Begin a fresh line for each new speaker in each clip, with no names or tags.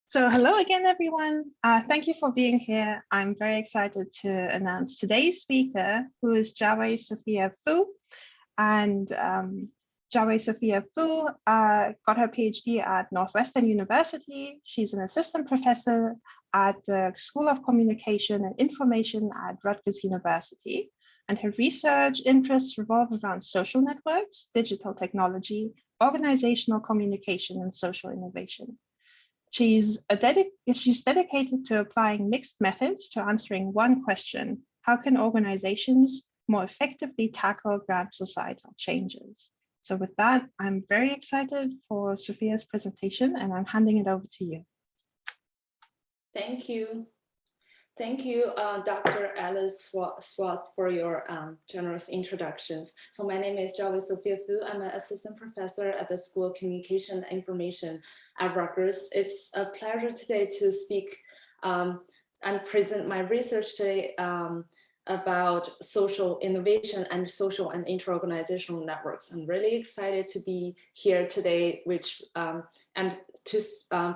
So hello again, everyone. Thank you for being here. I'm very excited to announce today's speaker, who is Jiawei Sophia Fu. And Jiawei Sophia Fu got her PhD at Northwestern University. She's an assistant professor at the School of Communication and Information at Rutgers University. And her research interests revolve around social networks, digital technology, organizational communication, and social innovation. She's dedicated to applying mixed methods to answering one question: how can organizations more effectively tackle grand societal changes? So with that, I'm very excited for Sophia's presentation, and I'm handing it over to you.
Thank you. Thank you, Dr. Alice Schwartz, for your generous introductions. So my name is Jiawei Sophia Fu. I'm an assistant professor at the School of Communication and Information at Rutgers. It's a pleasure today to speak and present my research today about social innovation and social and interorganizational networks. I'm really excited to be here today, and to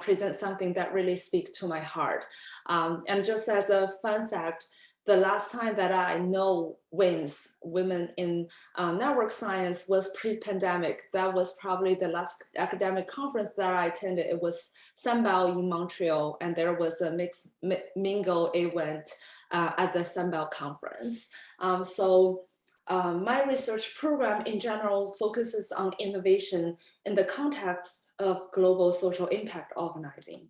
present something that really speaks to my heart. And just as a fun fact, the last time that I know women in network science was pre-pandemic. That was probably the last academic conference that I attended. It was Sunbelt in Montreal, and there was a mixed mingle event at the Sunbelt conference. My research program in general focuses on innovation in the context of global social impact organizing.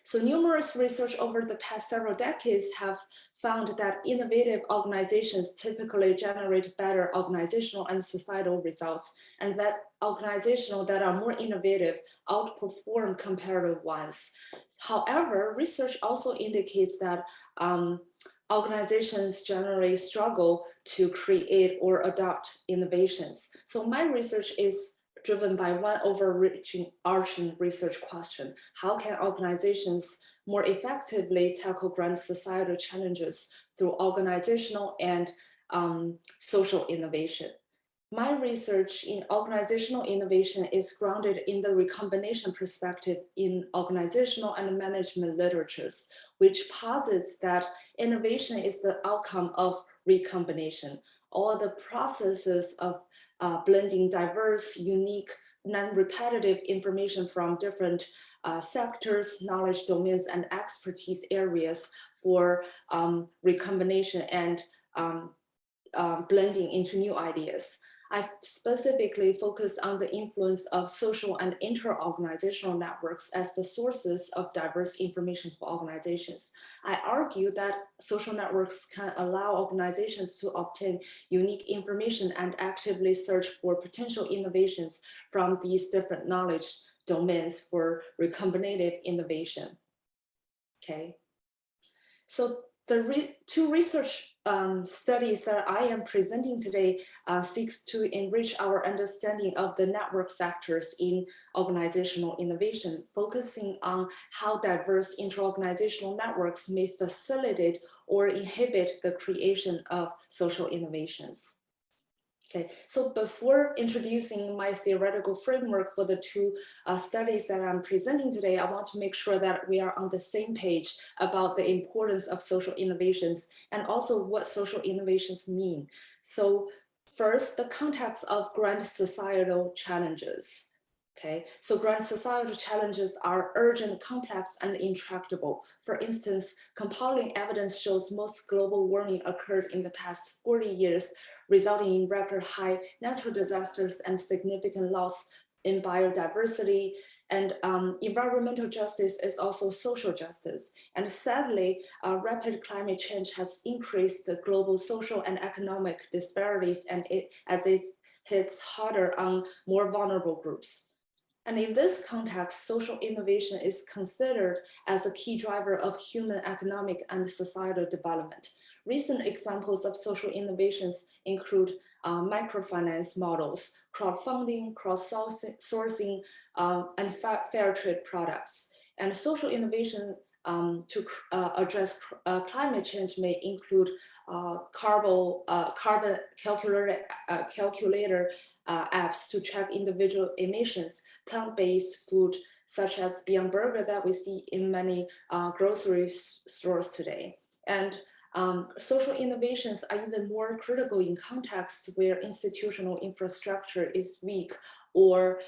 So numerous research over the past several decades have found that innovative organizations typically generate better organizational and societal results, and that organizations that are more innovative outperform comparative ones. However, research also indicates that organizations generally struggle to create or adopt innovations. So my research is driven by one overarching research question: how can organizations more effectively tackle grand societal challenges through organizational and social innovation? My research in organizational innovation is grounded in the recombination perspective in organizational and management literatures, which posits that innovation is the outcome of recombination. All the processes of blending diverse, unique, non-repetitive information from different sectors, knowledge domains, and expertise areas for recombination and blending into new ideas. I specifically focus on the influence of social and inter-organizational networks as the sources of diverse information for organizations. I argue that social networks can allow organizations to obtain unique information and actively search for potential innovations from these different knowledge domains for recombinative innovation. Okay, so the two research studies that I am presenting today seeks to enrich our understanding of the network factors in organizational innovation, focusing on how diverse interorganizational networks may facilitate or inhibit the creation of social innovations. Okay, so before introducing my theoretical framework for the two studies that I'm presenting today, I want to make sure that we are on the same page about the importance of social innovations and also what social innovations mean. So first, the context of grand societal challenges. Okay, so grand societal challenges are urgent, complex, and intractable. For instance, compelling evidence shows most global warming occurred in the past 40 years, resulting in record high natural disasters and significant loss in biodiversity. And environmental justice is also social justice. And sadly, rapid climate change has increased the global social and economic disparities, and as it hits harder on more vulnerable groups. And in this context, social innovation is considered as a key driver of human economic and societal development. Recent examples of social innovations include microfinance models, crowdfunding, cross-sourcing, and fair trade products. And social innovation to address climate change may include carbon calculator apps to track individual emissions, plant-based food such as Beyond Burger that we see in many grocery stores today. And social innovations are even more critical in contexts where institutional infrastructure is weak or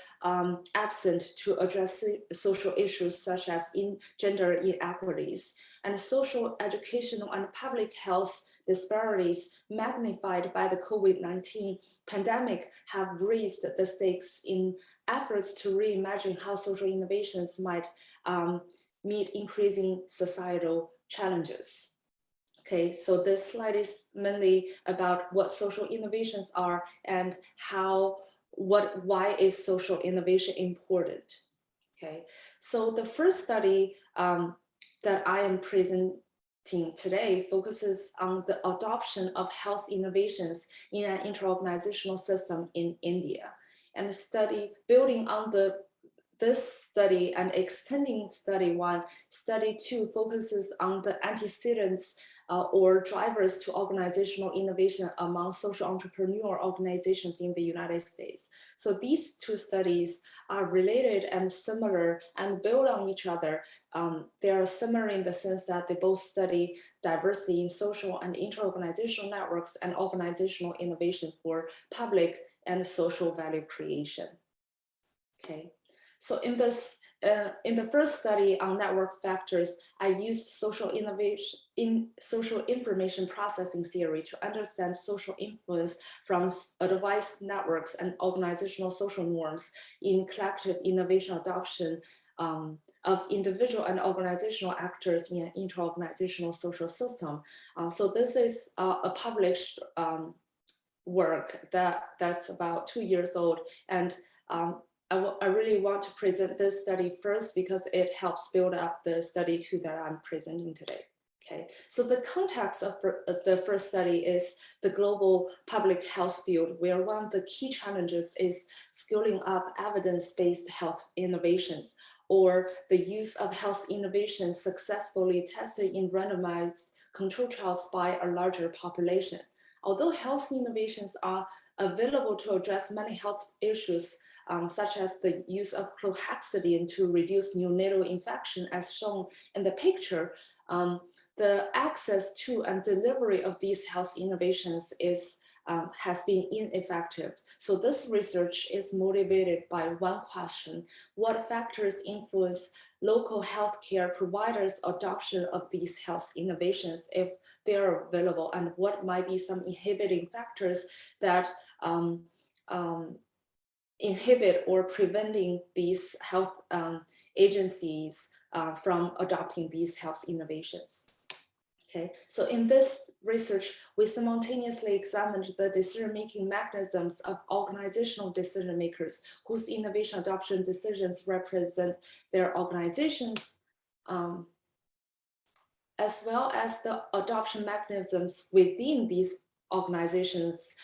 absent to address social issues such as gender inequities. And social, educational, and public health disparities magnified by the COVID-19 pandemic have raised the stakes in efforts to reimagine how social innovations might meet increasing societal challenges. Okay, so this slide is mainly about what social innovations are and why is social innovation important. Okay, so the first study that I am presenting today focuses on the adoption of health innovations in an interorganizational system in India, and a study building on this study and extending study one. Study two focuses on the antecedents or drivers to organizational innovation among social entrepreneur organizations in the United States. So these two studies are related and similar and build on each other. They are similar in the sense that they both study diversity in social and interorganizational networks and organizational innovation for public and social value creation. Okay. So in the first study on network factors, I used social information processing theory to understand social influence from advice networks and organizational social norms in collective innovation adoption of individual and organizational actors in an interorganizational social system. So this is a published work that's about 2 years old, and I really want to present this study first because it helps build up the study two that I'm presenting today. Okay, so the context of the first study is the global public health field, where one of the key challenges is scaling up evidence-based health innovations, or the use of health innovations successfully tested in randomized control trials by a larger population. Although health innovations are available to address many health issues, such as the use of chlorhexidine to reduce neonatal infection, as shown in the picture, the access to and delivery of these health innovations has been ineffective. So this research is motivated by one question: what factors influence local healthcare providers' adoption of these health innovations if they are available, and what might be some inhibiting factors that inhibit or preventing these health agencies from adopting these health innovations. Okay, so in this research, we simultaneously examined the decision-making mechanisms of organizational decision makers whose innovation adoption decisions represent their organizations, as well as the adoption mechanisms within these organizations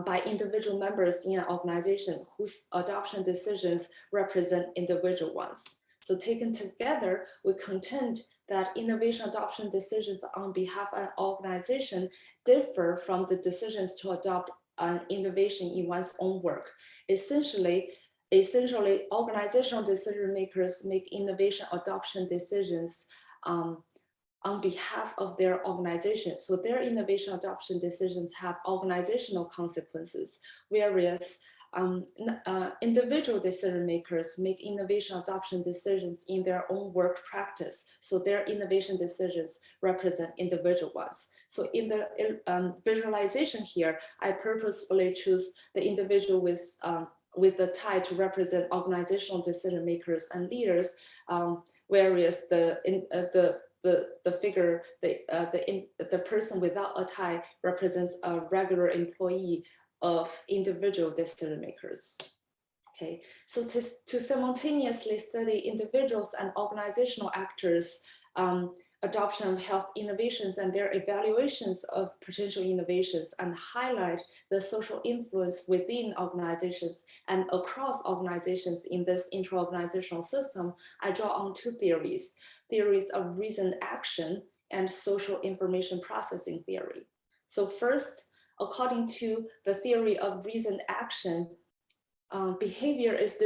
by individual members in an organization whose adoption decisions represent individual ones. So taken together, we contend that innovation adoption decisions on behalf of an organization differ from the decisions to adopt an innovation in one's own work. Essentially, organizational decision makers make innovation adoption decisions on behalf of their organization. So their innovation adoption decisions have organizational consequences, whereas individual decision makers make innovation adoption decisions in their own work practice. So their innovation decisions represent individual ones. So in the visualization here, I purposefully choose the individual with the tie to represent organizational decision makers and leaders, whereas the figure, the person without a tie represents a regular employee of individual decision makers. Okay, so to simultaneously study individuals and organizational actors, adoption of health innovations and their evaluations of potential innovations, and highlight the social influence within organizations and across organizations in this inter-organizational system, I draw on two theories of reasoned action and social information processing theory. So first, according to the theory of reasoned action, behavior is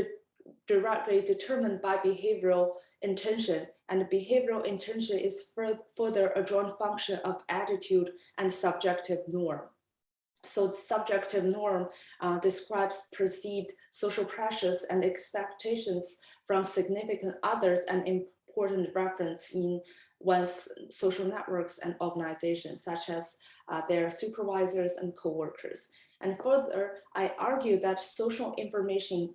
directly determined by behavioral intention, and behavioral intention is further a joint function of attitude and subjective norm. So subjective norm describes perceived social pressures and expectations from significant others and important reference in one's social networks and organizations, such as their supervisors and co-workers. And further, I argue that social information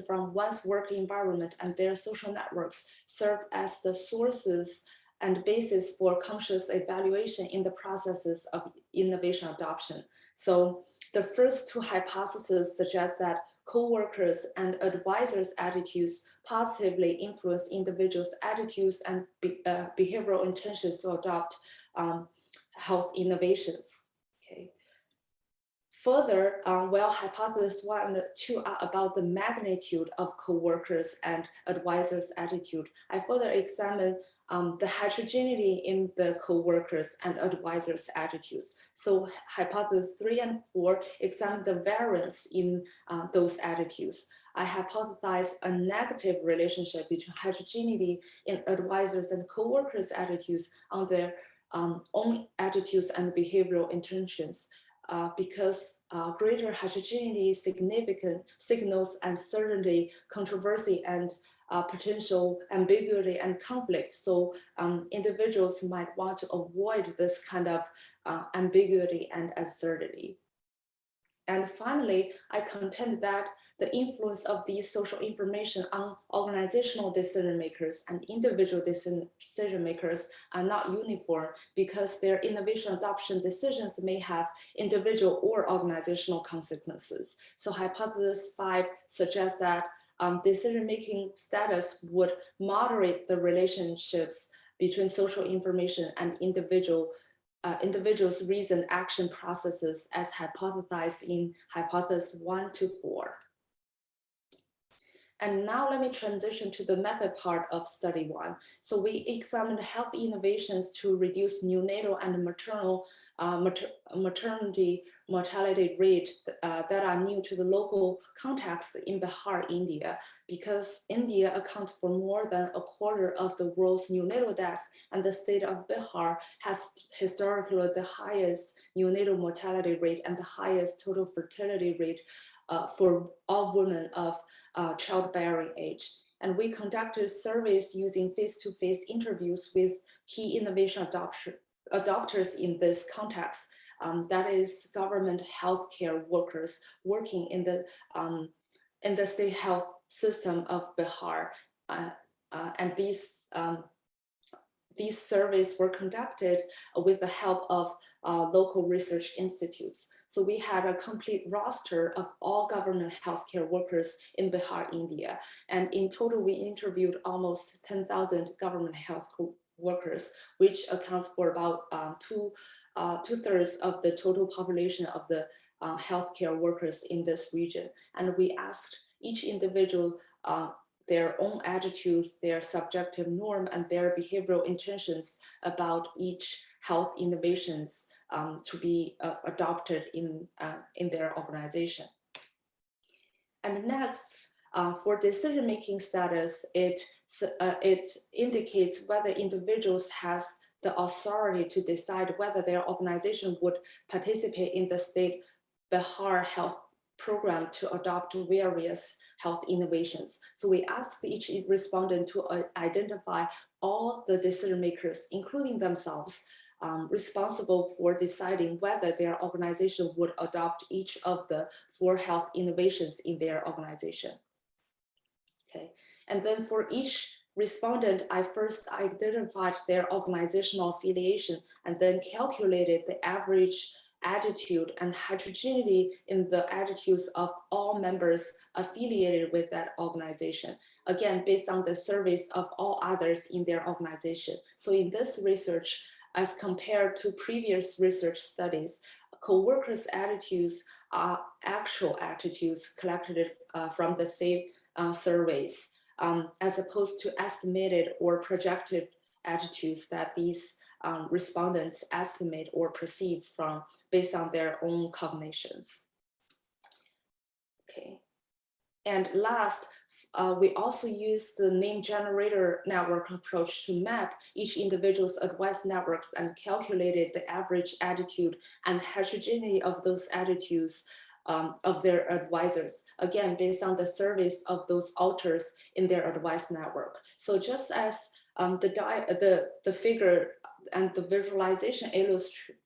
from one's work environment and their social networks serve as the sources and basis for conscious evaluation in the processes of innovation adoption. So the first two hypotheses suggest that co-workers and advisors' attitudes positively influence individuals' attitudes and behavioral intentions to adopt health innovations. Okay. Further, while hypothesis 1 and 2 are about the magnitude of co-workers and advisors' attitude, I further examine the heterogeneity in the co-workers and advisors' attitudes. So hypothesis 3 and 4 examine the variance in those attitudes. I hypothesize a negative relationship between heterogeneity in advisors and co-workers' attitudes on their own attitudes and behavioral intentions. Because greater heterogeneity significant signals uncertainty, controversy, and potential ambiguity and conflict. So individuals might want to avoid this kind of ambiguity and uncertainty. And finally, I contend that the influence of these social information on organizational decision makers and individual decision makers are not uniform because their innovation adoption decisions may have individual or organizational consequences. So hypothesis 5 suggests that decision-making status would moderate the relationships between social information and individuals' reasoned action processes as hypothesized in hypothesis 1 to 4. And now let me transition to the method part of study 1. So we examined health innovations to reduce neonatal and maternity mortality rate that are new to the local context in Bihar, India, because India accounts for more than a quarter of the world's neonatal deaths, and the state of Bihar has historically the highest neonatal mortality rate and the highest total fertility rate for all women of childbearing age. And we conducted surveys using face-to-face interviews with key innovation adopters in this context. That is government healthcare workers working in the state health system of Bihar. And these surveys were conducted with the help of local research institutes. So we had a complete roster of all government healthcare workers in Bihar, India. And in total, we interviewed almost 10,000 government health workers, which accounts for about two-thirds of the total population of the healthcare workers in this region. And we asked each individual their own attitudes, their subjective norm, and their behavioral intentions about each health innovations to be adopted in their organization. And next, for decision-making status, it indicates whether individuals has the authority to decide whether their organization would participate in the state Bihar health program to adopt various health innovations. So we asked each respondent to identify all the decision makers, including themselves, responsible for deciding whether their organization would adopt each of the 4 health innovations in their organization. Okay, and then for each respondent, I first identified their organizational affiliation and then calculated the average attitude and heterogeneity in the attitudes of all members affiliated with that organization. Again, based on the surveys of all others in their organization. So in this research, as compared to previous research studies, co-workers' attitudes are actual attitudes collected from the same surveys, as opposed to estimated or projected attitudes that these respondents estimate or perceive from based on their own cognitions. Okay. And last, we also use the name generator network approach to map each individual's advice networks and calculated the average attitude and heterogeneity of those attitudes of their advisors, again, based on the surveys of those authors in their advice network. So just as the figure and the visualization illustrate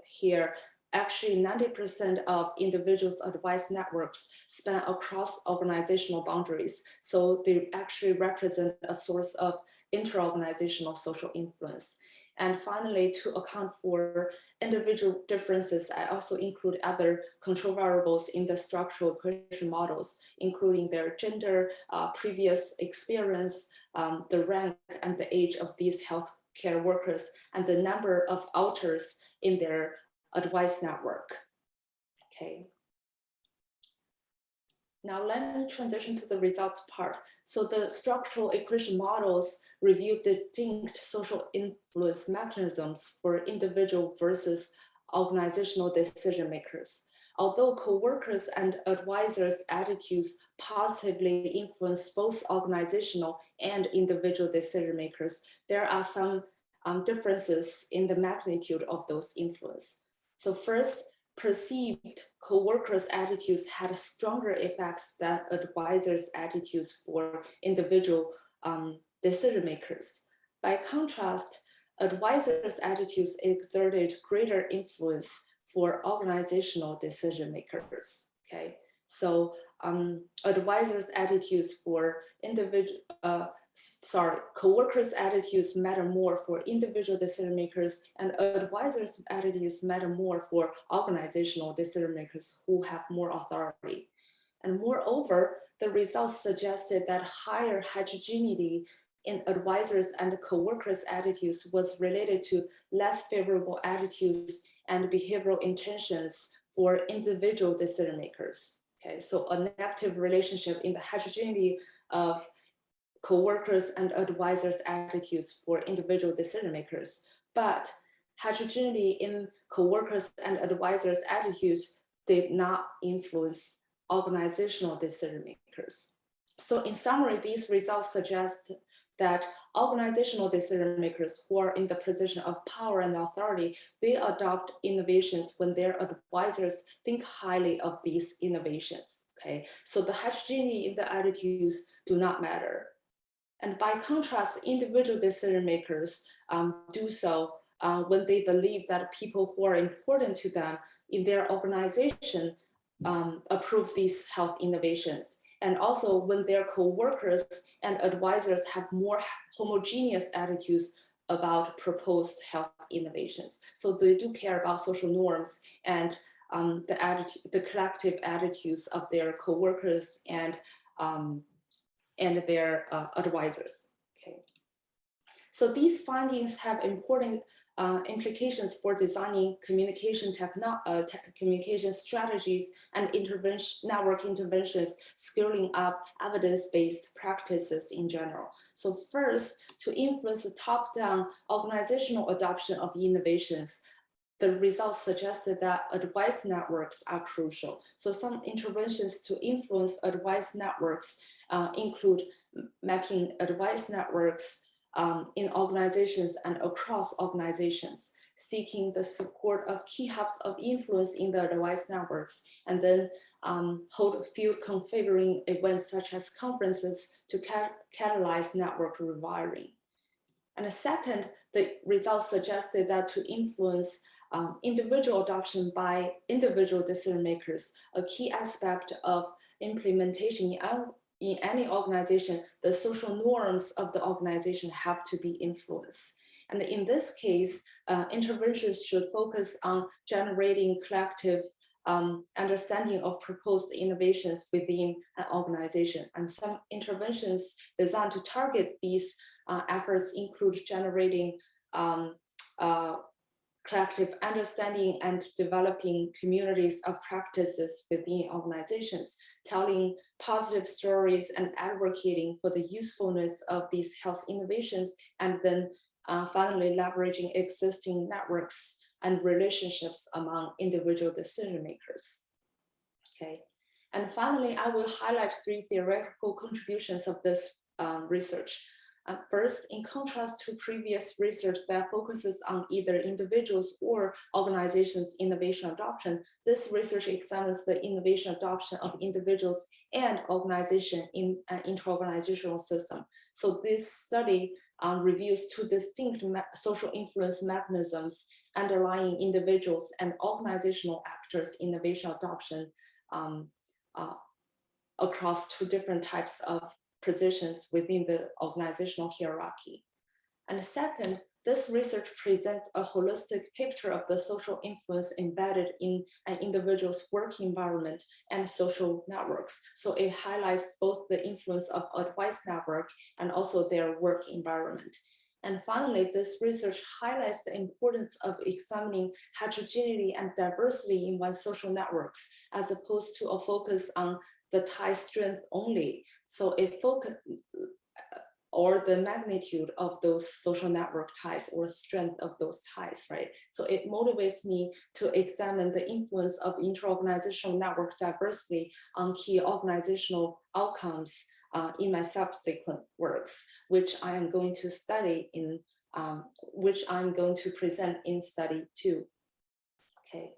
here, actually 90% of individuals' advice networks span across organizational boundaries. So they actually represent a source of inter-organizational social influence. And finally, to account for individual differences, I also include other control variables in the structural equation models, including their gender, previous experience, the rank and the age of these healthcare workers, and the number of authors in their advice network. Okay. Now let me transition to the results part. So the structural equation models review distinct social influence mechanisms for individual versus organizational decision makers. Although co-workers and advisors' attitudes positively influence both organizational and individual decision makers, there are some differences in the magnitude of those influence. So first, perceived co-workers' attitudes had stronger effects than advisors' attitudes for individual decision makers. By contrast, advisors' attitudes exerted greater influence for organizational decision makers. Okay, so advisors' attitudes for co-workers' attitudes matter more for individual decision makers, and advisors' attitudes matter more for organizational decision makers who have more authority. And moreover, the results suggested that higher heterogeneity in advisors and co-workers' attitudes was related to less favorable attitudes and behavioral intentions for individual decision makers. Okay, so a negative relationship in the heterogeneity of co-workers and advisors' attitudes for individual decision makers, but heterogeneity in co-workers and advisors' attitudes did not influence organizational decision makers. So in summary, these results suggest that organizational decision makers who are in the position of power and authority, they adopt innovations when their advisors think highly of these innovations. Okay, so the heterogeneity in the attitudes do not matter. And by contrast, individual decision makers do so when they believe that people who are important to them in their organization approve these health innovations. And also when their co-workers and advisors have more homogeneous attitudes about proposed health innovations. So they do care about social norms and the collective attitudes of their co-workers and their advisors. Okay. So these findings have important implications for designing communication communication strategies and network interventions, scaling up evidence-based practices in general. So first, to influence the top-down organizational adoption of innovations, the results suggested that advice networks are crucial. So some interventions to influence advice networks include mapping advice networks in organizations and across organizations, seeking the support of key hubs of influence in the advice networks, and then hold field configuring events such as conferences to catalyze network rewiring. And the second, the results suggested that to influence individual adoption by individual decision makers, a key aspect of implementation in any organization, the social norms of the organization have to be influenced. And in this case, interventions should focus on generating collective understanding of proposed innovations within an organization. And some interventions designed to target these efforts include generating collective understanding and developing communities of practices within organizations, telling positive stories and advocating for the usefulness of these health innovations, and then finally leveraging existing networks and relationships among individual decision makers. Okay, and finally, I will highlight 3 theoretical contributions of this research. First, in contrast to previous research that focuses on either individuals or organizations' innovation adoption, this research examines the innovation adoption of individuals and organization in an interorganizational system. So this study reviews 2 distinct social influence mechanisms underlying individuals and organizational actors' innovation adoption across 2 different types of positions within the organizational hierarchy. And second, this research presents a holistic picture of the social influence embedded in an individual's work environment and social networks. So it highlights both the influence of advice network and also their work environment. And finally, this research highlights the importance of examining heterogeneity and diversity in one's social networks, as opposed to a focus on the tie strength only. So it focus or the magnitude of those social network ties or strength of those ties, right? So it motivates me to examine the influence of interorganizational network diversity on key organizational outcomes in my subsequent works, which I am going to study in, which I'm going to present in study 2. Okay.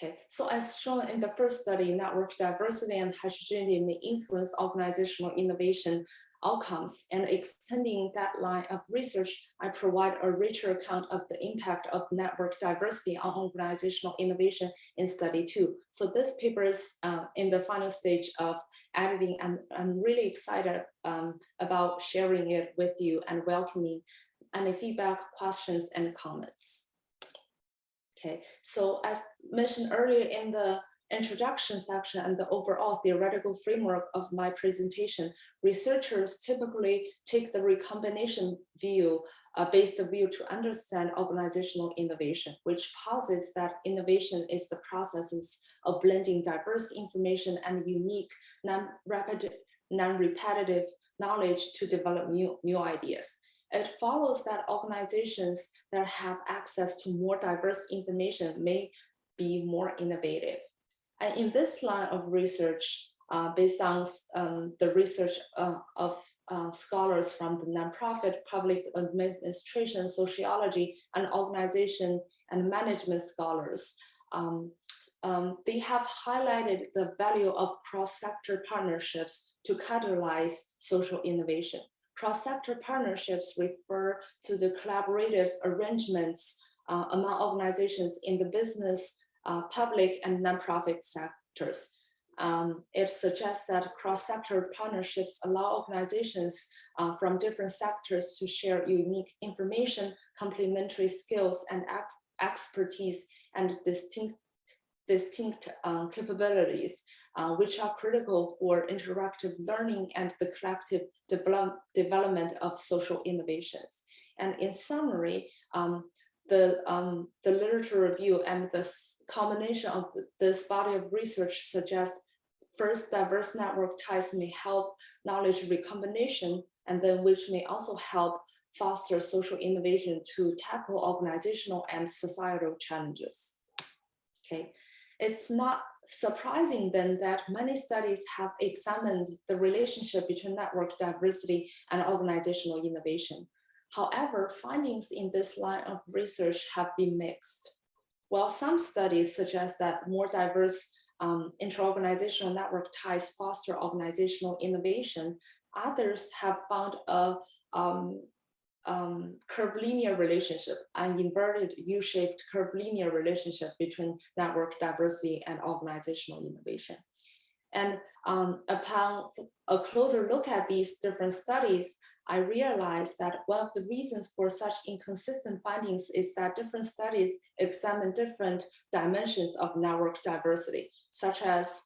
Okay, so as shown in the first study, network diversity and heterogeneity may influence organizational innovation outcomes, and extending that line of research, I provide a richer account of the impact of network diversity on organizational innovation in study 2. So this paper is in the final stage of editing, and I'm really excited about sharing it with you and welcoming any feedback, questions, and comments. Okay, so as mentioned earlier in the introduction section and the overall theoretical framework of my presentation, researchers typically take the recombination view, based view to understand organizational innovation, which posits that innovation is the processes of blending diverse information and unique, non-repetitive knowledge to develop new ideas. It follows that organizations that have access to more diverse information may be more innovative. And in this line of research, based on the research of scholars from the nonprofit, public administration, sociology, and organization and management scholars, they have highlighted the value of cross-sector partnerships to catalyze social innovation. Cross-sector partnerships refer to the collaborative arrangements among organizations in the business, public, and nonprofit sectors. It suggests that cross-sector partnerships allow organizations from different sectors to share unique information, complementary skills, and expertise, and distinct capabilities, which are critical for interactive learning and the collective development of social innovations. And in summary, the literature review and the combination of this body of research suggests first, diverse network ties may help knowledge recombination, and then which may also help foster social innovation to tackle organizational and societal challenges. Okay. It's not surprising then that many studies have examined the relationship between network diversity and organizational innovation. However, findings in this line of research have been mixed. While some studies suggest that more diverse interorganizational network ties foster organizational innovation, others have found a curvilinear relationship, an inverted U-shaped curvilinear relationship between network diversity and organizational innovation. And upon a closer look at these different studies, I realized that one of the reasons for such inconsistent findings is that different studies examine different dimensions of network diversity, such as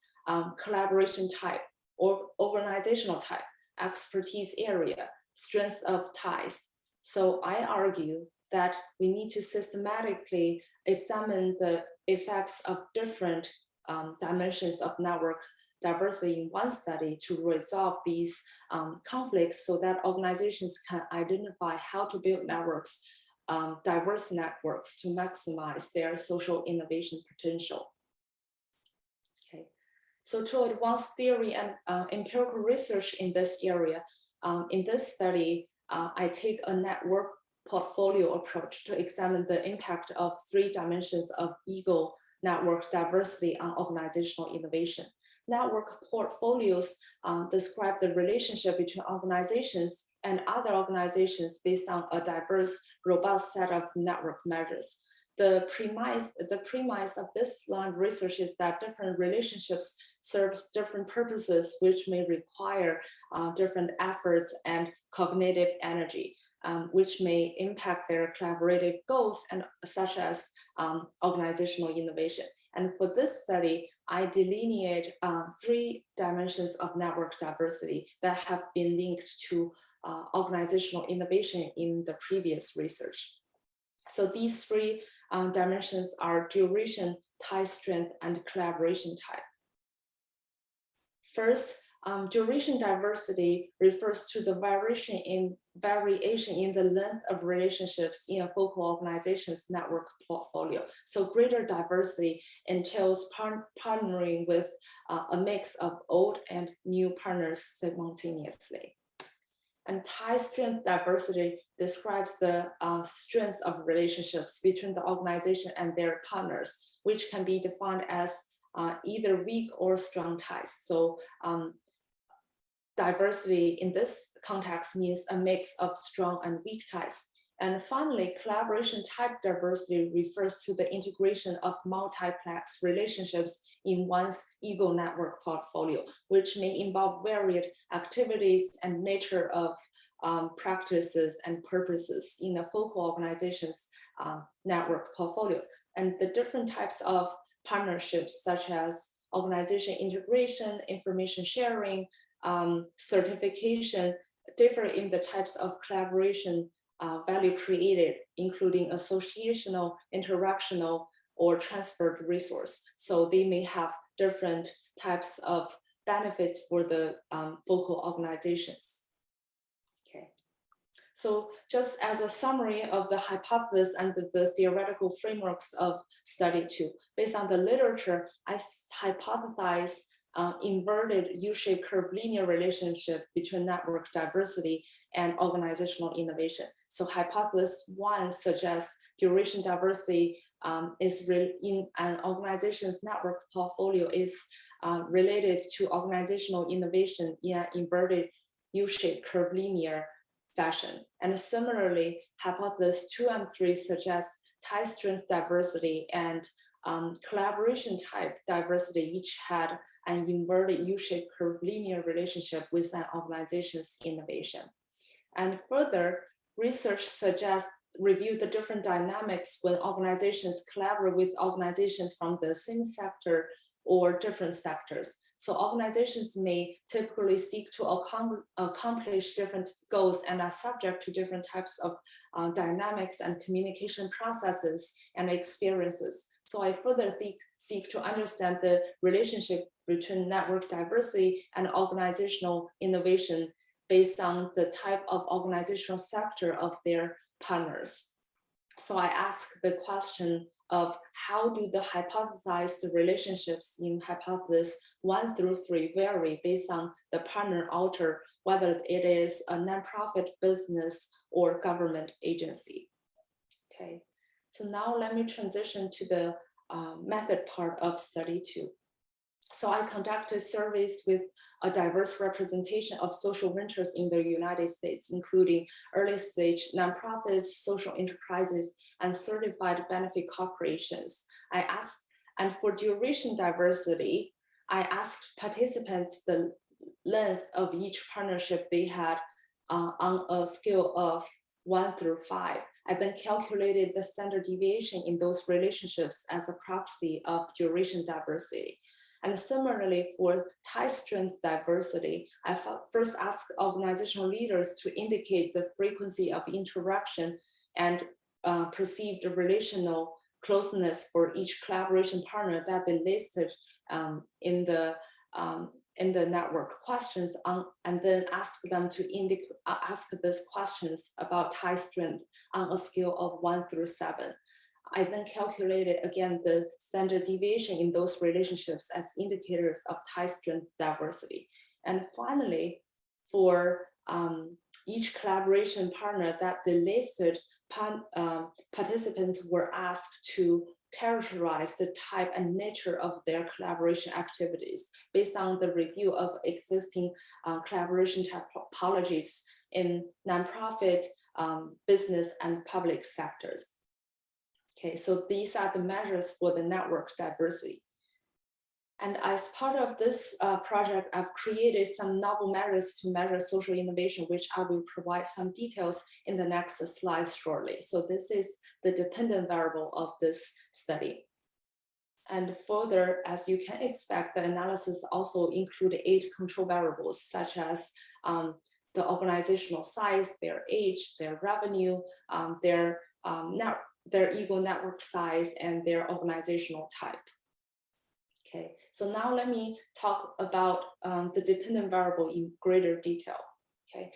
collaboration type or organizational type, expertise area, strength of ties. So I argue that we need to systematically examine the effects of different dimensions of network diversity in one study to resolve these conflicts so that organizations can identify how to build networks, diverse networks to maximize their social innovation potential. Okay, so to advance theory and empirical research in this area, in this study, I take a network portfolio approach to examine the impact of 3 dimensions of ego network diversity on organizational innovation. Network portfolios describe the relationship between organizations and other organizations based on a diverse, robust set of network measures. The premise of this line of research is that different relationships serve different purposes, which may require different efforts and cognitive energy, which may impact their collaborative goals, and such as organizational innovation. And for this study, I delineate 3 dimensions of network diversity that have been linked to organizational innovation in the previous research. So these 3 dimensions are duration, tie strength, and collaboration type. First, duration diversity refers to the variation in the length of relationships in a focal organization's network portfolio. So greater diversity entails partnering with a mix of old and new partners simultaneously. And tie strength diversity describes the strength of relationships between the organization and their partners, which can be defined as either weak or strong ties. So diversity in this context means a mix of strong and weak ties. And finally, collaboration type diversity refers to the integration of multiplex relationships in one's ego network portfolio, which may involve varied activities and nature of practices and purposes in a focal organization's network portfolio. And the different types of partnerships, such as organization integration, information sharing, certification, differ in the types of collaboration value created, including associational, interactional, or transferred resource. So they may have different types of benefits for the focal organizations. Okay. So just as a summary of the hypothesis and the theoretical frameworks of study 2, based on the literature, I hypothesize inverted U-shaped curve linear relationship between network diversity and organizational innovation. So hypothesis 1 suggests duration diversity is in an organization's network portfolio is related to organizational innovation in an inverted U-shaped curve linear fashion. And similarly, hypothesis 2 and 3 suggest tie strength diversity and collaboration type diversity each had an inverted U-shaped curve linear relationship with an organization's innovation. And further, research suggests review the different dynamics when organizations collaborate with organizations from the same sector or different sectors. So organizations may typically seek to accomplish different goals and are subject to different types of dynamics and communication processes and experiences. So I further seek to understand the relationship between network diversity and organizational innovation based on the type of organizational sector of their partners. So I ask the question of how do the hypothesized relationships in hypothesis 1 through 3 vary based on the partner author, whether it is a nonprofit business or government agency. Okay, so now let me transition to the method part of study 2. So I conducted surveys with a diverse representation of social ventures in the United States, including early stage nonprofits, social enterprises, and certified benefit corporations. And for duration diversity, I asked participants the length of each partnership they had on a scale of 1 through 5. I then calculated the standard deviation in those relationships as a proxy of duration diversity. And similarly, for tie strength diversity, I first asked organizational leaders to indicate the frequency of interaction and perceived relational closeness for each collaboration partner that they listed in the network questions and then ask them to ask these questions about tie strength on a scale of 1 through 7. I then calculated again the standard deviation in those relationships as indicators of tie strength diversity. And finally, for each collaboration partner that they listed, participants were asked to characterize the type and nature of their collaboration activities based on the review of existing collaboration typologies in nonprofit, business, and public sectors. Okay, so these are the measures for the network diversity. And as part of this project, I've created some novel measures to measure social innovation, which I will provide some details in the next slides shortly. So this is the dependent variable of this study. And further, as you can expect, the analysis also included 8 control variables, such as the organizational size, their age, their revenue, their ego network size, and their organizational type. Okay, so now let me talk about the dependent variable in greater detail. Okay.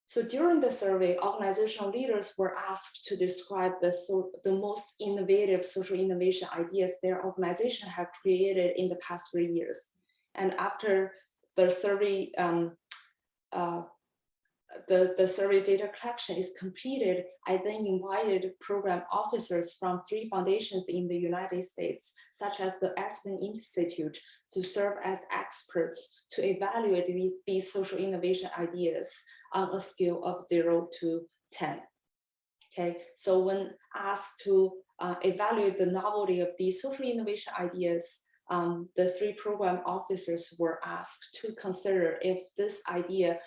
So during the survey, organizational leaders were asked to describe the most innovative social innovation ideas their organization had created in the past 3 years. And after the survey, the survey data collection is completed, I then invited program officers from 3 foundations in the United States, such as the Aspen Institute, to serve as experts to evaluate these social innovation ideas on a scale of 0 to 10. Okay, so when asked to evaluate the novelty of these social innovation ideas, the 3 program officers were asked to consider if this idea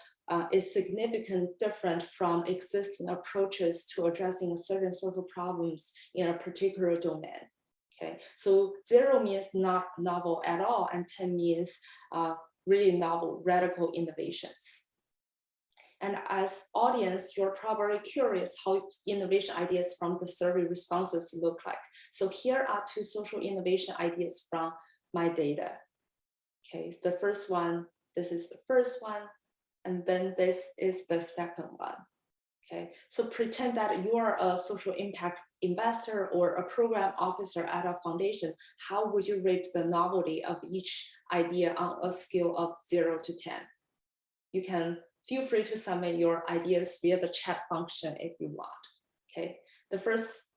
is significantly different from existing approaches to addressing certain social problems in a particular domain. Okay, so 0 means not novel at all, and 10 means really novel, radical innovations. And as audience, you're probably curious how innovation ideas from the survey responses look like. So here are 2 social innovation ideas from my data. Okay, the first one, this is the first one, and then this is the second one. Okay, so pretend that you are a social impact investor or a program officer at a foundation. How would you rate the novelty of each idea on a scale of 0 to 10? You can feel free to submit your ideas via the chat function if you want. Okay, the first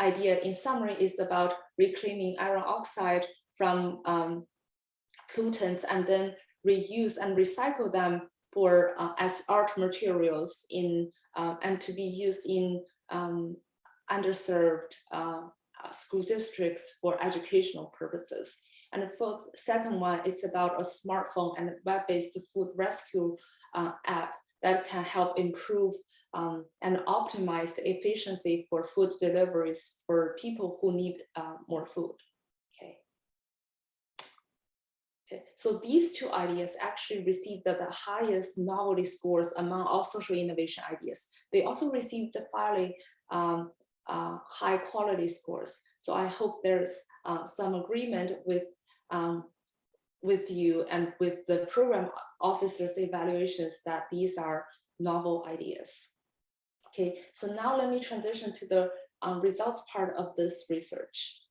idea in summary is about reclaiming iron oxide from pollutants and then reuse and recycle them for as art materials in and to be used in underserved school districts for educational purposes. And for the second one, it's about a smartphone and web-based food rescue app that can help improve and optimize the efficiency for food deliveries for people who need more food. Okay, so these 2 ideas actually received the highest novelty scores among all social innovation ideas. They also received the fairly high quality scores. So I hope there's some agreement with you and with the program officers' evaluations that these are novel ideas. Okay, so now let me transition to the results part of this research.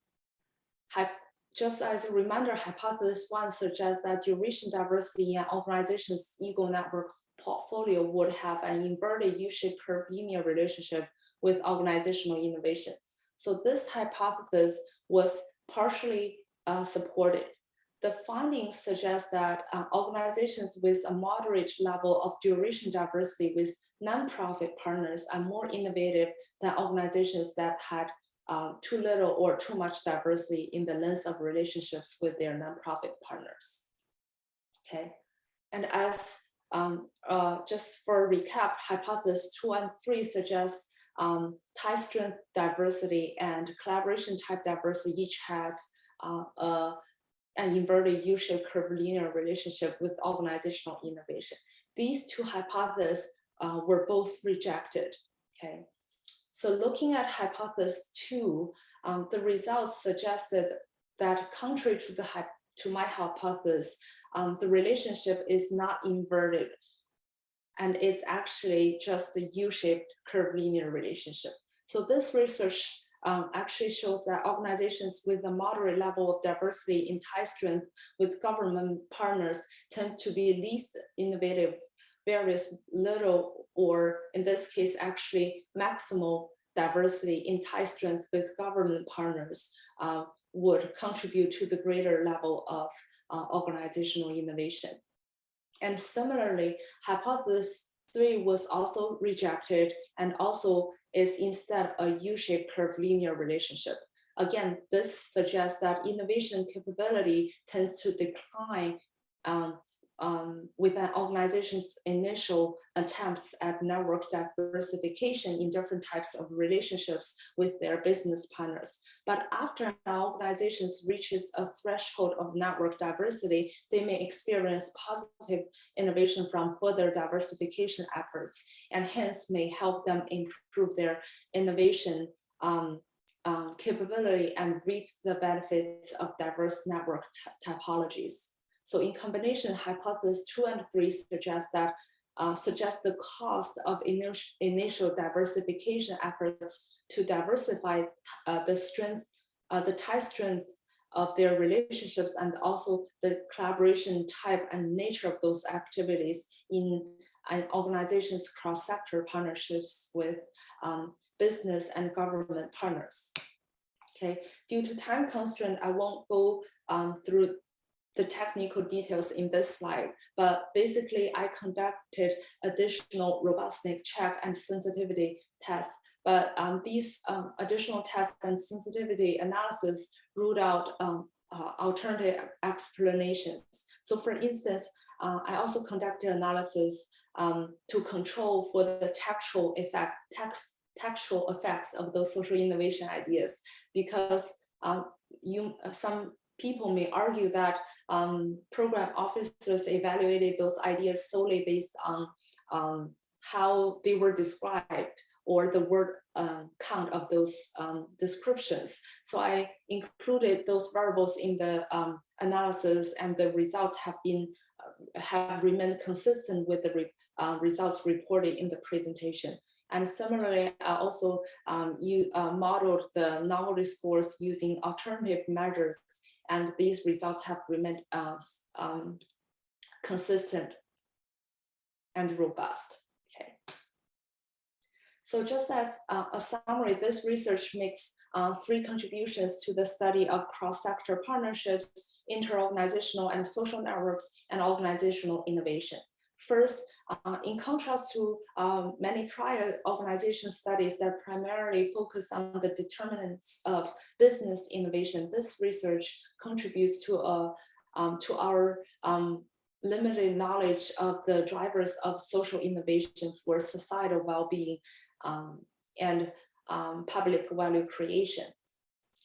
Just as a reminder, hypothesis 1 suggests that duration diversity in an organization's ego network portfolio would have an inverted U-shaped curve linear relationship with organizational innovation. So this hypothesis was partially supported. The findings suggest that organizations with a moderate level of duration diversity with nonprofit partners are more innovative than organizations that had too little or too much diversity in the length of relationships with their nonprofit partners. Okay, and as just for recap, hypothesis 2 and 3 suggest type strength diversity and collaboration type diversity each has an inverted U-shaped curvilinear relationship with organizational innovation. These two hypotheses were both rejected. Okay, so looking at hypothesis 2, the results suggested that contrary to my hypothesis, the relationship is not inverted, and it's actually just a U-shaped curvilinear relationship. So this research actually shows that organizations with a moderate level of diversity in tie strength with government partners tend to be least innovative, whereas little, or in this case, actually maximal diversity in tie strength with government partners would contribute to the greater level of organizational innovation. And similarly, hypothesis 3 was also rejected and also is instead a U-shaped curvilinear relationship. Again, this suggests that innovation capability tends to decline with an organization's initial attempts at network diversification in different types of relationships with their business partners. But after an organization reaches a threshold of network diversity, they may experience positive innovation from further diversification efforts, and hence may help them improve their innovation capability and reap the benefits of diverse network typologies. So in combination, hypothesis 2 and 3 suggest the cost of initial diversification efforts to diversify the tie strength of their relationships, and also the collaboration type and nature of those activities in an organization's cross-sector partnerships with business and government partners. Okay, due to time constraint, I won't go through the technical details in this slide, but basically I conducted additional robustness check and sensitivity tests, but these additional tests and sensitivity analysis ruled out alternative explanations. So for instance, I also conducted analysis to control for the textual effects of those social innovation ideas, because some people may argue that program officers evaluated those ideas solely based on how they were described or the word count of those descriptions. So I included those variables in the analysis, and the results have remained consistent with the results reported in the presentation. And similarly, I also modeled the novelty scores using alternative measures, and these results have remained consistent and robust. Okay. So just as a summary, this research makes 3 contributions to the study of cross-sector partnerships, inter-organizational and social networks, and organizational innovation. First, in contrast to many prior organization studies that primarily focus on the determinants of business innovation, this research contributes to our limited knowledge of the drivers of social innovation for societal well-being and public value creation.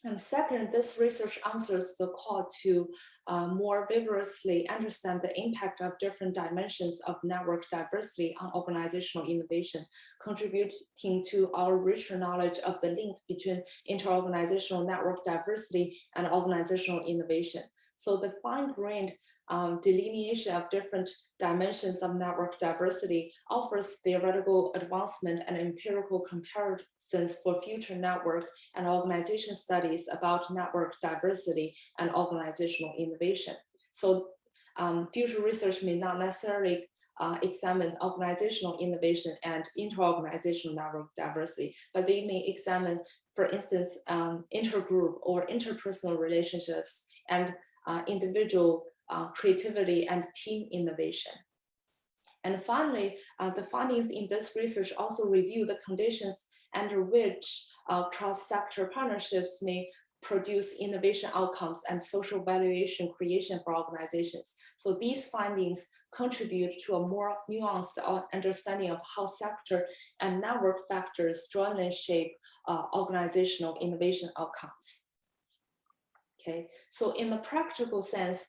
And second, this research answers the call to more vigorously understand the impact of different dimensions of network diversity on organizational innovation, contributing to our richer knowledge of the link between interorganizational network diversity and organizational innovation. So the fine-grained delineation of different dimensions of network diversity offers theoretical advancement and empirical comparisons for future network and organization studies about network diversity and organizational innovation. So future research may not necessarily examine organizational innovation and interorganizational network diversity, but they may examine, for instance, intergroup or interpersonal relationships and individual creativity and team innovation. And finally, the findings in this research also review the conditions under which cross-sector partnerships may produce innovation outcomes and social valuation creation for organizations. So these findings contribute to a more nuanced understanding of how sector and network factors jointly shape organizational innovation outcomes. Okay, so in the practical sense,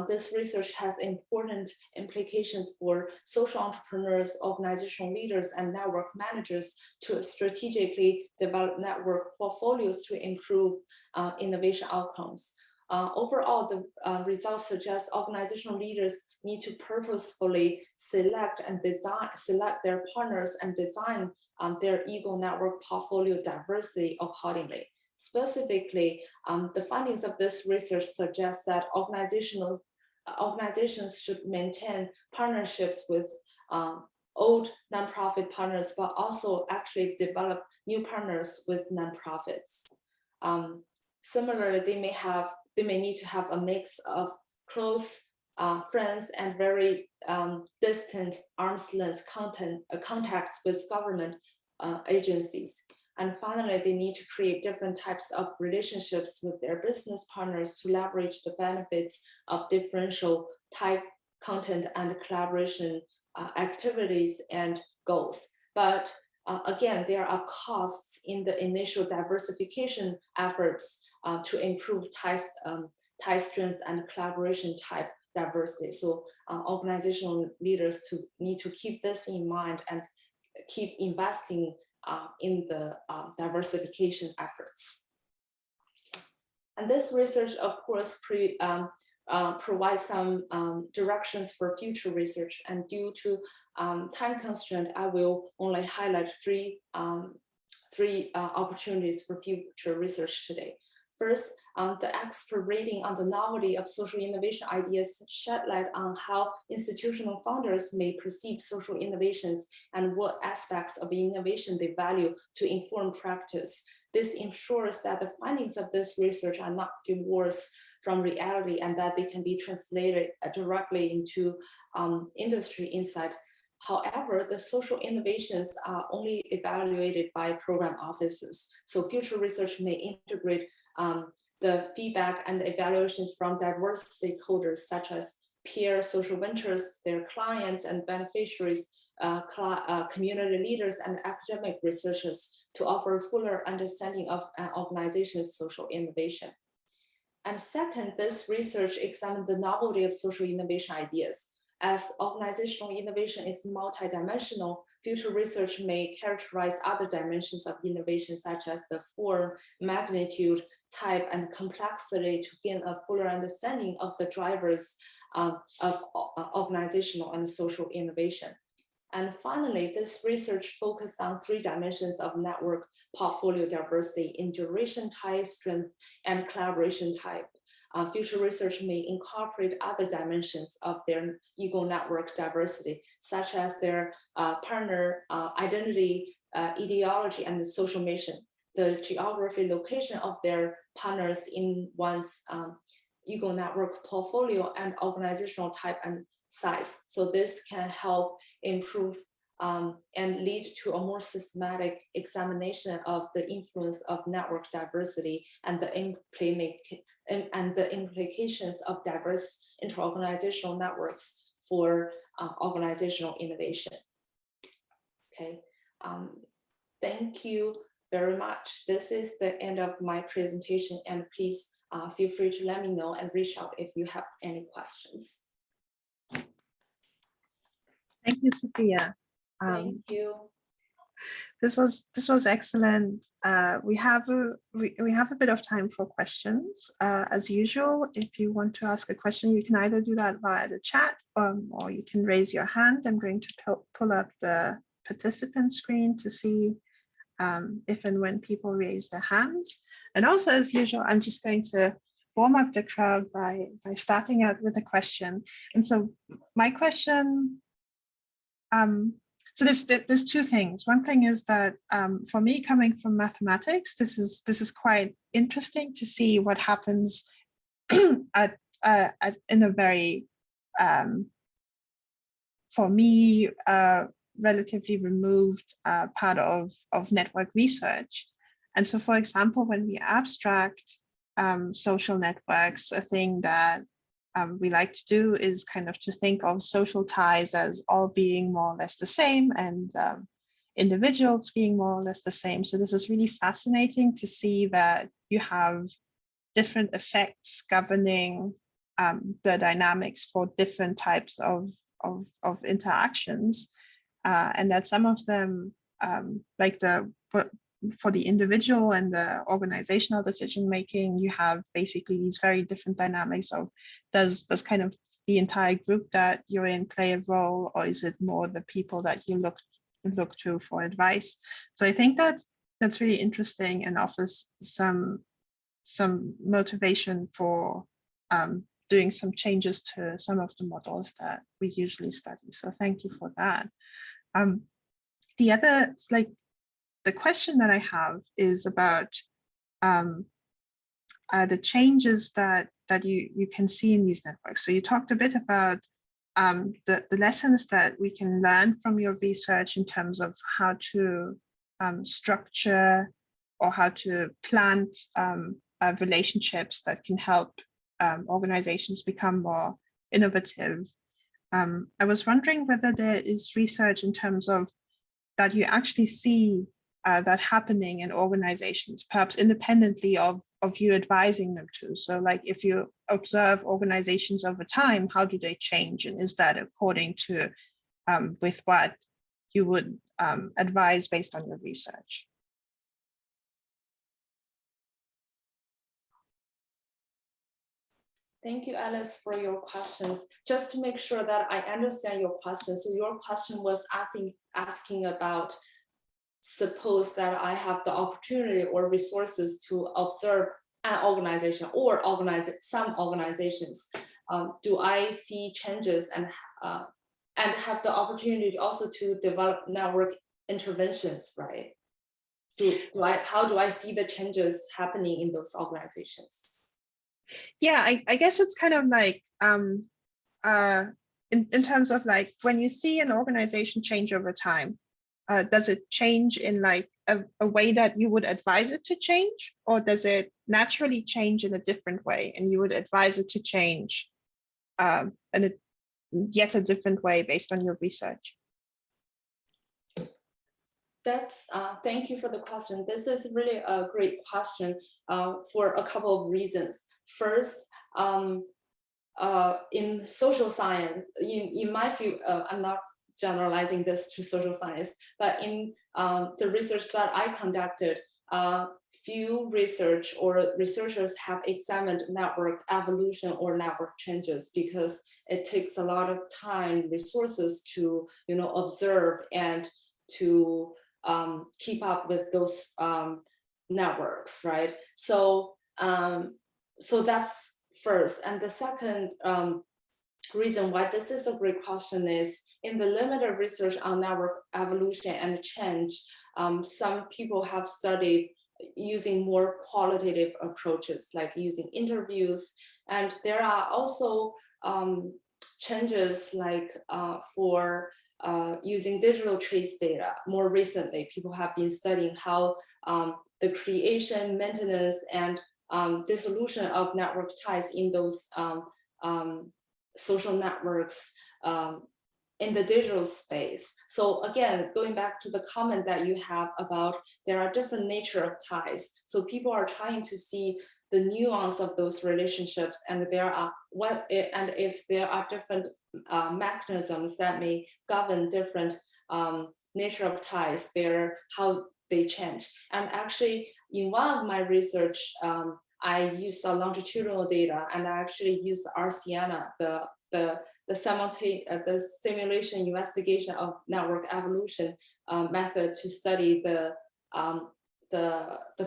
this research has important implications for social entrepreneurs, organizational leaders, and network managers to strategically develop network portfolios to improve innovation outcomes. Overall, the results suggest organizational leaders need to purposefully select their partners and design their ego network portfolio diversity accordingly. Specifically, the findings of this research suggest that organizations should maintain partnerships with old nonprofit partners, but also actually develop new partners with nonprofits. Similarly, they may need to have a mix of close friends and very distant arm's length contacts with government agencies. And finally, they need to create different types of relationships with their business partners to leverage the benefits of differential type content and collaboration activities and goals. But again, there are costs in the initial diversification efforts to improve tie strength and collaboration type diversity. So organizational leaders need to keep this in mind and keep investing in the diversification efforts. And this research, of course, provides some directions for future research. And due to time constraint, I will only highlight three opportunities for future research today. First, the expert rating on the novelty of social innovation ideas shed light on how institutional founders may perceive social innovations and what aspects of innovation they value to inform practice. This ensures that the findings of this research are not divorced from reality and that they can be translated directly into industry insight. However, the social innovations are only evaluated by program officers. So future research may integrate the feedback and evaluations from diverse stakeholders, such as peer social ventures, their clients and beneficiaries, community leaders, and academic researchers to offer fuller understanding of an organization's social innovation. And second, this research examined the novelty of social innovation ideas. As organizational innovation is multidimensional, future research may characterize other dimensions of innovation, such as the form, magnitude, type, and complexity to gain a fuller understanding of the drivers of organizational and social innovation. And finally, this research focused on three dimensions of network portfolio diversity in duration type, strength, and collaboration type. Future research may incorporate other dimensions of their ego network diversity, such as their partner identity, ideology, and social mission, the geography location of their partners in one's ego network portfolio, and organizational type and size. So this can help improve and lead to a more systematic examination of the influence of network diversity and the implications of diverse interorganizational networks for organizational innovation. Okay, thank you very much. This is the end of my presentation, and please feel free to let me know and reach out if you have any questions.
Thank you, Sophia.
Thank you.
This was excellent. We have a bit of time for questions. As usual, if you want to ask a question, you can either do that via the chat or you can raise your hand. I'm going to pull up the participant screen to see if and when people raise their hands. And also, as usual, I'm just going to warm up the crowd by starting out with a question. And so my question, so there's two things. One thing is that for me, coming from mathematics, this is quite interesting to see what happens in a very, for me, relatively removed part of network research. And so, for example, when we abstract social networks, a thing that we like to do is kind of to think of social ties as all being more or less the same, and individuals being more or less the same. So this is really fascinating to see that you have different effects governing the dynamics for different types of interactions, and that some of them, like for the individual and the organizational decision making, you have basically these very different dynamics of does kind of the entire group that you're in play a role, or is it more the people that you look to for advice? So I think that's really interesting and offers some motivation for doing some changes to some of the models that we usually study. So thank you for that. The other, the question that I have is about the changes that you can see in these networks. So you talked a bit about the lessons that we can learn from your research in terms of how to structure or how to plant relationships that can help organizations become more innovative. I was wondering whether there is research in terms of that you actually see that happening in organizations, perhaps independently of you advising them to. So like if you observe organizations over time, how do they change? And is that according to with what you would advise based on your research?
Thank you, Alice, for your questions. Just to make sure that I understand your question. So your question was, I think, asking about, suppose that I have the opportunity or resources to observe an organization or some organizations. Do I see changes and have the opportunity also to develop network interventions, right? How do I see the changes happening in those organizations?
Yeah, I guess it's kind of like in terms of like when you see an organization change over time, does it change in like a way that you would advise it to change, or does it naturally change in a different way and you would advise it to change in yet a different way based on your research?
That's thank you for the question. This is really a great question for a couple of reasons. First, in social science, in my field, I'm not generalizing this to social science, but in the research that I conducted, few researchers have examined network evolution or network changes because it takes a lot of time, resources to observe and to keep up with those networks, right? So so that's first. And the second reason why this is a great question is in the limited research on network evolution and change, some people have studied using more qualitative approaches, like using interviews. And there are also changes like for using digital trace data. More recently, people have been studying how the creation, maintenance, and dissolution of network ties in those social networks in the digital space. So again, going back to the comment that you have about there are different nature of ties. So people are trying to see the nuance of those relationships, and if there are different mechanisms that may govern different nature of ties, how they change. And actually, in one of my research, I used a longitudinal data, and I actually used RCNA, the simulation investigation of network evolution method to study the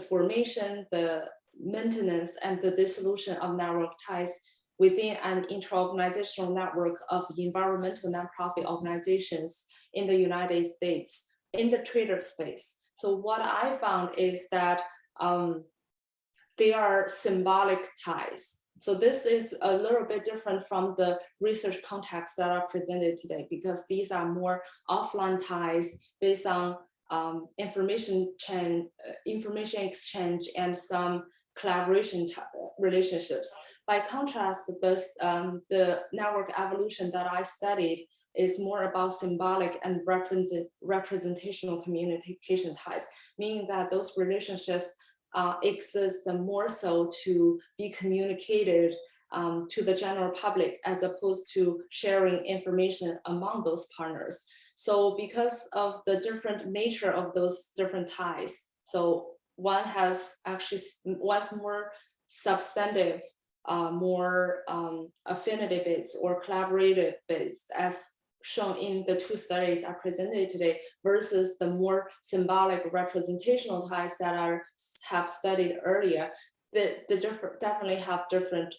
formation, the maintenance, and the dissolution of network ties within an inter-organizational network of environmental nonprofit organizations in the United States in the trader space. So what I found is that they are symbolic ties. So this is a little bit different from the research contexts that are presented today, because these are more offline ties based on information exchange and some collaboration relationships. By contrast, the network evolution that I studied is more about symbolic and representational communication ties, meaning that those relationships exist more so to be communicated to the general public as opposed to sharing information among those partners. So because of the different nature of those different ties, so one's more substantive, more affinity based or collaborative based, as shown in the two studies I presented today, versus the more symbolic representational ties that have studied earlier. Definitely have different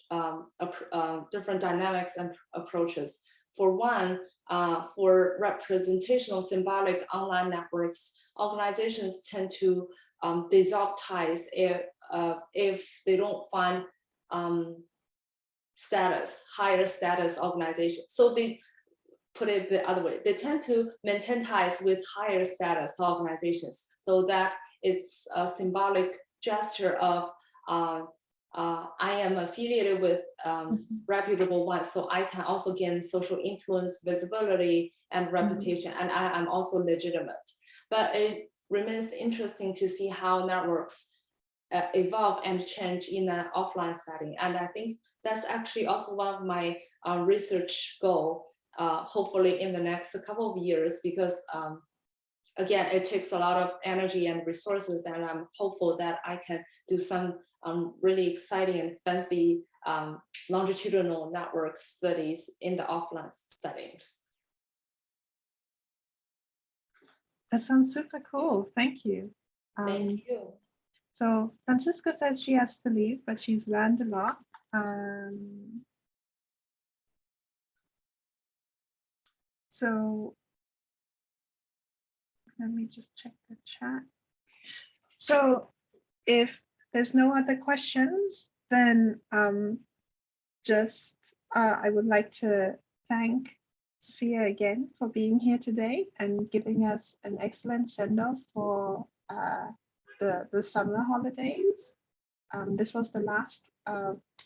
different dynamics and approaches. For one, for representational symbolic online networks, organizations tend to dissolve ties if they don't find higher status organization. So they put it the other way. They tend to maintain ties with higher status organizations, so that it's a symbolic gesture of I am affiliated with reputable ones, so I can also gain social influence, visibility, and reputation, and I am also legitimate. But it remains interesting to see how networks evolve and change in an offline setting. And I think that's actually also one of my research goals, hopefully in the next couple of years, because again, it takes a lot of energy and resources, and I'm hopeful that I can do some really exciting and fancy longitudinal network studies in the offline settings.
That sounds super cool. Thank you.
Thank you.
So Francisca says she has to leave, but she's learned a lot. So let me just check the chat. So if there's no other questions, then I would like to thank Sophia again for being here today and giving us an excellent send-off for the summer holidays. This was the last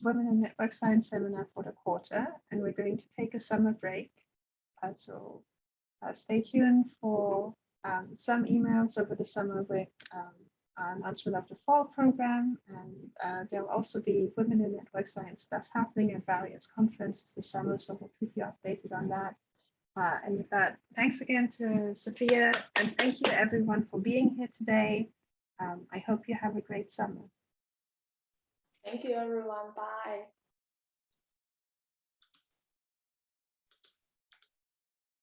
Women in Network Science seminar for the quarter, and we're going to take a summer break. So stay tuned for some emails over the summer with announcement of the fall program, and there'll also be Women in Network Science stuff happening at various conferences this summer, so we'll keep you updated on that. And with that, thanks again to Sophia, and thank you everyone for being here today. I hope you have a great summer.
Thank you, everyone. Bye.